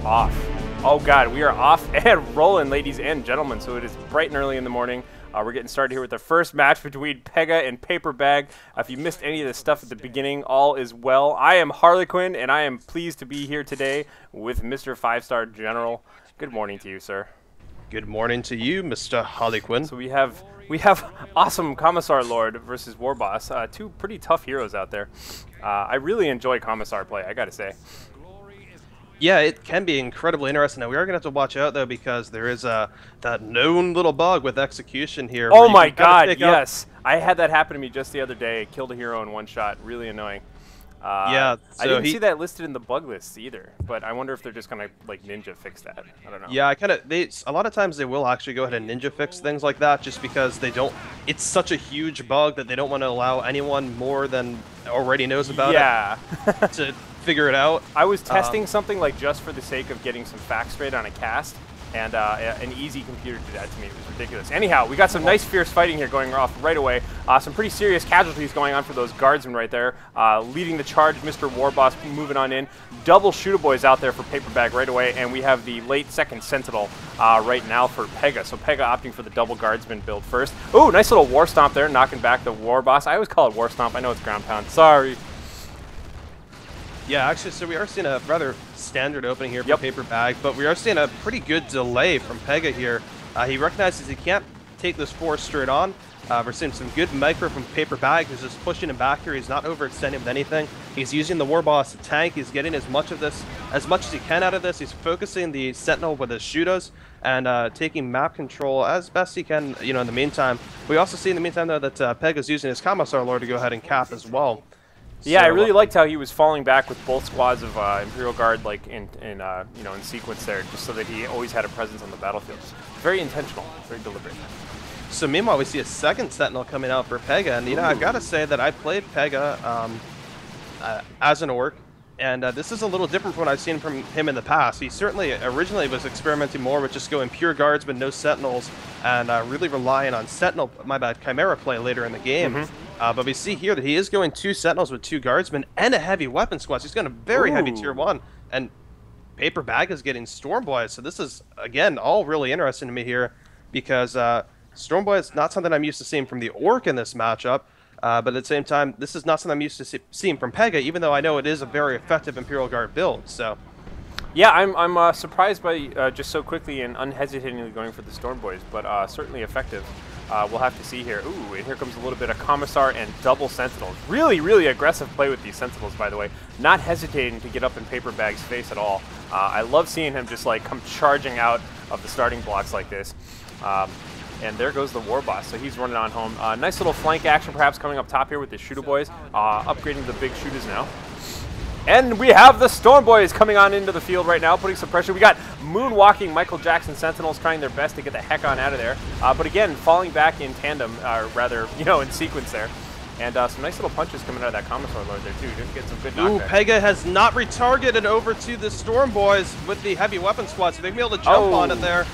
Off. Oh god, we are off and rolling, ladies and gentlemen. So it is bright and early in the morning. We're getting started here with the first match between Pega and PaperBaG. If you missed any of the stuff at the beginning, all is well. I am Harlequin, and I am pleased to be here today with Mr. 5-Star General. Good morning to you, sir. Good morning to you, Mr. Harlequin. So we have awesome Commissar Lord versus War Boss. Two pretty tough heroes out there. I really enjoy Commissar play, I gotta say. Yeah, it can be incredibly interesting. Now, we are going to have to watch out, though, because there is that known little bug with execution here. Oh my god, yes. I had that happen to me just the other day. Killed a hero in one shot. Really annoying. Yeah, so I didn't see that listed in the bug list either, but I wonder if they're just going to, like, ninja fix that. I don't know. Yeah, a lot of times they will actually go ahead and ninja fix things like that just because they don't, it's such a huge bug that they don't want to allow anyone more than already knows about it to figure it out. I was testing something like just for the sake of getting some facts straight on a cast, and an easy computer did that to me. It was ridiculous. Anyhow, we got some nice fierce fighting here going off right away. Some pretty serious casualties going on for those guardsmen right there. Leading the charge, Mr. Warboss moving on in. Double Shootaboys out there for PaperBaG right away, and we have the late second Sentinel right now for Pega. So Pega opting for the double guardsman build first. Ooh, nice little War Stomp there, knocking back the Warboss. I always call it War Stomp. I know it's ground pound. Sorry. Yeah, actually, so we are seeing a rather standard opening here for PaperBaG, but we are seeing a pretty good delay from Pega here. He recognizes he can't take this force straight on. We're seeing some good micro from PaperBaG, who's just pushing him back here. He's not overextending with anything. He's using the Warboss to tank. He's getting as much as he can out of this. He's focusing the Sentinel with his shooters and taking map control as best he can, you know, in the meantime. We also see in the meantime, though, that Pega's using his Commissar Lord to go ahead and cap as well. Yeah, so, I really liked how he was falling back with both squads of Imperial Guard, like in sequence there, just so that he always had a presence on the battlefield. Very intentional, very deliberate. So meanwhile, we see a second Sentinel coming out for Pega, and you know, I gotta say that I played Pega as an orc, and this is a little different from what I've seen from him in the past. He certainly originally was experimenting more with just going pure guards but no Sentinels, and really relying on Chimera play later in the game. But we see here that he is going 2 Sentinels with 2 guardsmen and a heavy weapon squad. So he's going a very heavy tier 1, and PaperBaG is getting Stormboy. So this is, again, all really interesting to me here because Stormboy is not something I'm used to seeing from the Orc in this matchup. But at the same time, this is not something I'm used to seeing from Pega, even though I know it is a very effective Imperial Guard build. So, yeah, I'm surprised by just so quickly and unhesitatingly going for the Stormboys, but certainly effective. We'll have to see here. Ooh, and here comes a little bit of Commissar and double Sentinels. Really, really aggressive play with these Sentinels, by the way. Not hesitating to get up in PaperBag's face at all. I love seeing him just like come charging out of the starting blocks like this. And there goes the Warboss, so he's running on home. Nice little flank action perhaps coming up top here with the Shootaboys. Upgrading the big shooters now. And we have the Stormboys coming on into the field right now, putting some pressure. We got moonwalking Michael Jackson Sentinels trying their best to get the heck on out of there. But again, falling back in tandem, rather, you know, in sequence there. And some nice little punches coming out of that Commissar Lord there, too. Just get some good knockback. Ooh, Pega has not retargeted over to the Stormboys with the heavy weapon squad, so they're going to be able to jump on it there.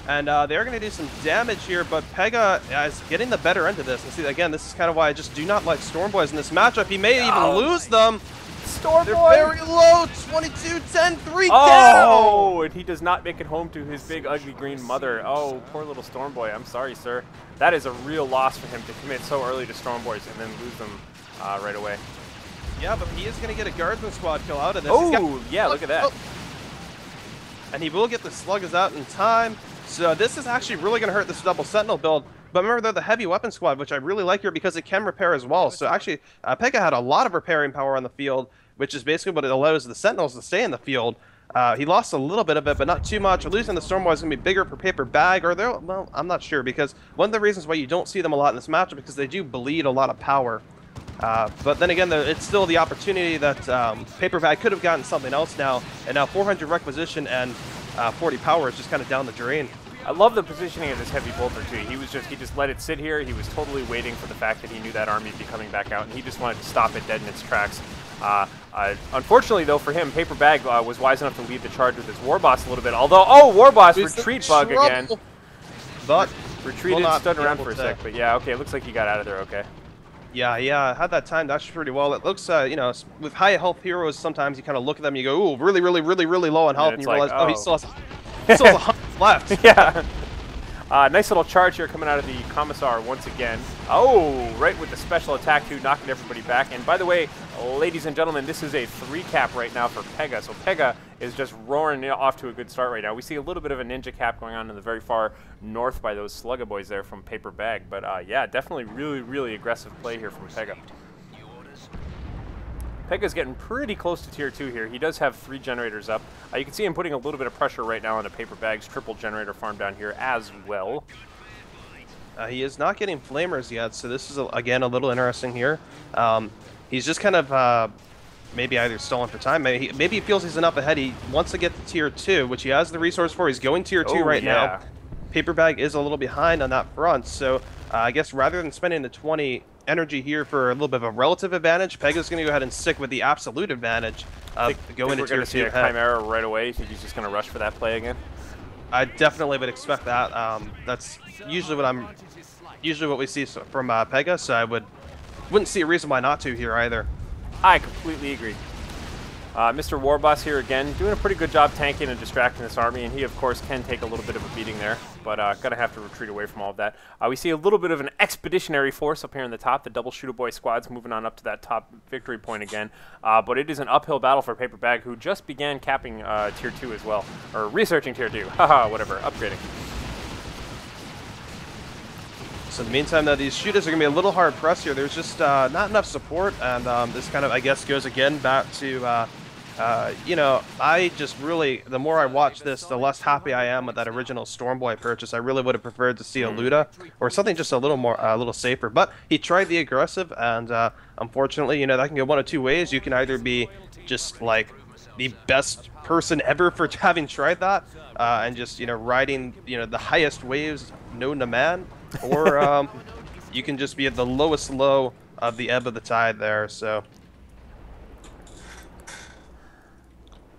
And they're going to do some damage here, but Pega is getting the better end of this. And see, again, this is kind of why I just do not like Stormboys in this matchup. He may even lose them. Stormboy! They're very low. 22, 10, 3 down. Oh, and he does not make it home to his big, ugly green mother. Oh, poor little Stormboy. I'm sorry, sir. That is a real loss for him to commit so early to Stormboys and then lose them right away. Yeah, but he is going to get a Guardsman squad kill out of this. Oh, yeah, look at that. And he will get the Sluggers out in time. So this is actually really going to hurt this double Sentinel build. But remember, they're the heavy weapon squad, which I really like here because it can repair as well. So actually, Pega had a lot of repairing power on the field, which is basically what it allows the Sentinels to stay in the field. He lost a little bit of it, but not too much. Losing the Stormboy is going to be bigger for PaperBaG, or they're, well, I'm not sure, because one of the reasons why you don't see them a lot in this matchup is because they do bleed a lot of power. But then again, it's still the opportunity that PaperBaG could have gotten something else now, and now 400 requisition and 40 power is just kind of down the drain. I love the positioning of this heavy bolter too. He just let it sit here. He was totally waiting for the fact that he knew that army would be coming back out, and he just wanted to stop it dead in its tracks. Unfortunately, though, for him, PaperBaG was wise enough to lead the charge with his Warboss a little bit. Although, oh, Warboss retreat bug again. But retreated, stood around for a sec, but yeah, okay, it looks like he got out of there, okay. Yeah, had that timed actually pretty well. It looks, you know, with high health heroes, sometimes you kind of look at them and you go, ooh, really low on health, and you realize, oh, he still has 100 left. Yeah. Nice little charge here coming out of the Commissar once again. Oh, right with the special attack too, knocking everybody back. And by the way, ladies and gentlemen, this is a 3-cap right now for Pega. So Pega is just roaring off to a good start right now. We see a little bit of a ninja cap going on in the very far north by those Slugga boys there from PaperBaG. But yeah, definitely really aggressive play here from Pega. Pega's getting pretty close to tier 2 here. He does have 3 generators up. You can see him putting a little bit of pressure right now on a PaperBaG's triple generator farm down here as well. He is not getting flamers yet, so this is, again, a little interesting here. He's just kind of maybe either stalling for time. Maybe he feels he's enough ahead. He wants to get to tier 2, which he has the resource for. He's going tier 2 right now. PaperBaG is a little behind on that front, so I guess rather than spending the 20 energy here for a little bit of a relative advantage, Pega's going to go ahead and stick with the absolute advantage of going into tier 2. We're going to see a Chimera right away. You think he's just going to rush for that play again? I definitely would expect that. That's usually what we see from Pega, so I wouldn't see a reason why not to here either. I completely agree. Mr. Warboss here again, doing a pretty good job tanking and distracting this army, and he, of course, can take a little bit of a beating there, but gonna have to retreat away from all of that. We see a little bit of an expeditionary force up here in the top. The double shooter boy squad's moving on up to that top victory point again, but it is an uphill battle for PaperBaG, who just began capping tier 2 as well, or researching tier 2. Haha, whatever, upgrading. So in the meantime, though, these shooters are going to be a little hard pressed here. There's just not enough support, and this kind of, I guess, goes again back to, you know, I just really, the more I watch this, the less happy I am with that original Stormboy purchase. I really would have preferred to see a Luda or something just a little more, a little safer. But he tried the aggressive, and unfortunately, you know, that can go one of two ways. You can either be just like the best person ever for having tried that, and just, you know, riding, you know, the highest waves known to man. Or you can just be at the lowest low of the ebb of the tide there, so.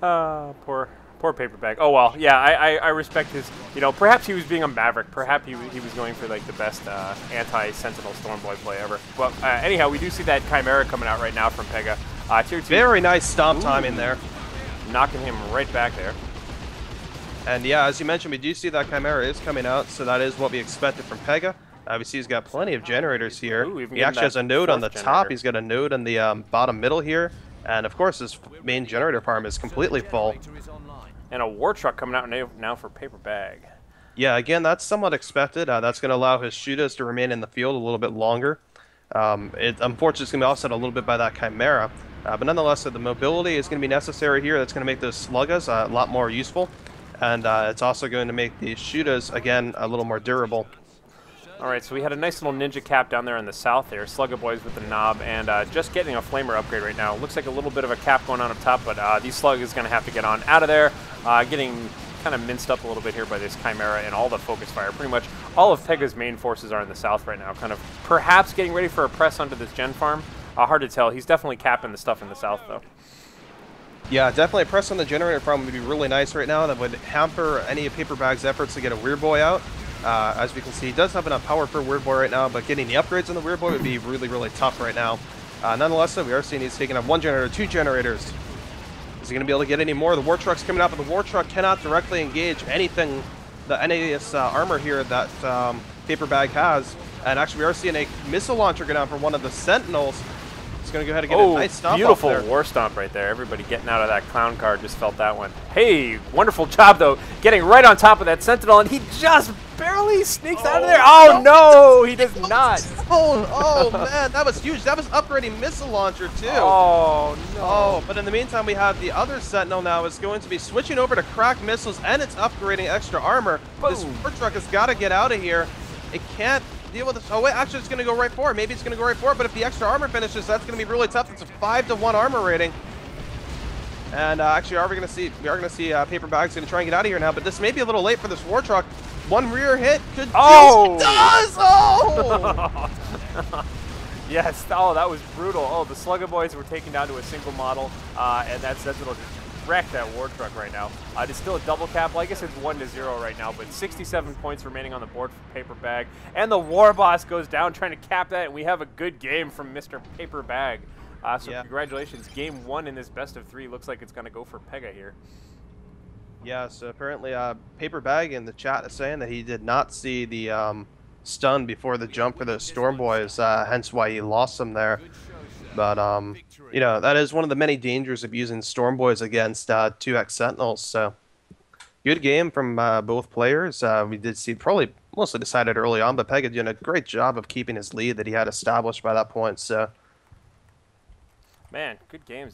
Poor PaperBaG. Oh, well, yeah, I respect his, you know, perhaps he was being a maverick. Perhaps he was going for, like, the best anti-Sentinel Stormboy play ever. But anyhow, we do see that Chimera coming out right now from Pega. Tier 2. Very nice stomp time in there. Knocking him right back there. And yeah, as you mentioned, we do see that Chimera is coming out, so that is what we expected from Pega. Obviously, he's got plenty of generators here. Ooh, he actually has a node on the top. He's got a node on the bottom middle here. And of course, his main generator farm is completely full. And a war truck coming out now for PaperBaG. Yeah, again, that's somewhat expected. That's going to allow his shooters to remain in the field a little bit longer. Unfortunately, it's going to be offset a little bit by that Chimera. But nonetheless, the mobility is going to be necessary here. That's going to make those Sluggas a lot more useful. And it's also going to make the shooters, again, a little more durable. All right, so we had a nice little ninja cap down there in the south there. Slugga boys with the knob, and just getting a flamer upgrade right now. Looks like a little bit of a cap going on up top, but these Sluggas is going to have to get on out of there. Getting kind of minced up a little bit here by this Chimera and all the focus fire. Pretty much all of Pega's main forces are in the south right now, kind of perhaps getting ready for a press onto this gen farm. Hard to tell. He's definitely capping the stuff in the south, though. Yeah, definitely a press on the generator farm would be really nice right now. That would hamper any of PaperBaG's efforts to get a Weird Boy out. As we can see, he does have enough power for Weird Boy right now, but getting the upgrades on the Weird Boy would be really tough right now. Nonetheless, though, we are seeing he's taking up 1 generator, 2 generators. Is he going to be able to get any more? The War Truck's coming up, but the War Truck cannot directly engage anything, any of this armor here that PaperBaG has. And actually, we are seeing a missile launcher go down from one of the Sentinels. He's going to go ahead and get a nice stomp. Beautiful war stomp right there. Everybody getting out of that clown car just felt that one. Hey, wonderful job, though, getting right on top of that Sentinel, and he just barely sneaks out of there. Oh, no, he does not. Oh, man, that was huge. That was upgrading missile launcher, too. Oh, no. Oh, but in the meantime, we have the other Sentinel now is going to be switching over to crack missiles, and it's upgrading extra armor. Boom. This War Truck has got to get out of here. It can't deal with this. Oh, wait, actually, it's going to go right for it. Maybe it's going to go right for it, but if the extra armor finishes, that's going to be really tough. It's a 5-to-1 armor rating. And actually, we are going to see PaperBaG's going to try and get out of here now, but this may be a little late for this War Truck. One rear hit could oh! It does! Oh! Yes, oh, that was brutal. Oh, the Slugger Boys were taken down to a single model, and that Sentinel just wrecked that war truck right now. It's still a double cap. Like I said, 1-0 right now, but 67 points remaining on the board for PaperBaG. And the War Boss goes down trying to cap that, and we have a good game from Mr. PaperBaG. So congratulations. Game 1 in this best of 3 looks like it's going to go for Pega here. Yeah, so apparently PaperBaG in the chat is saying that he did not see the stun before the jump for those Storm Boys, hence why he lost them there. But, you know, that is one of the many dangers of using Storm Boys against 2x Sentinels. So, good game from both players. We did see probably mostly decided early on, but Pega doing a great job of keeping his lead that he had established by that point. So, man, good games.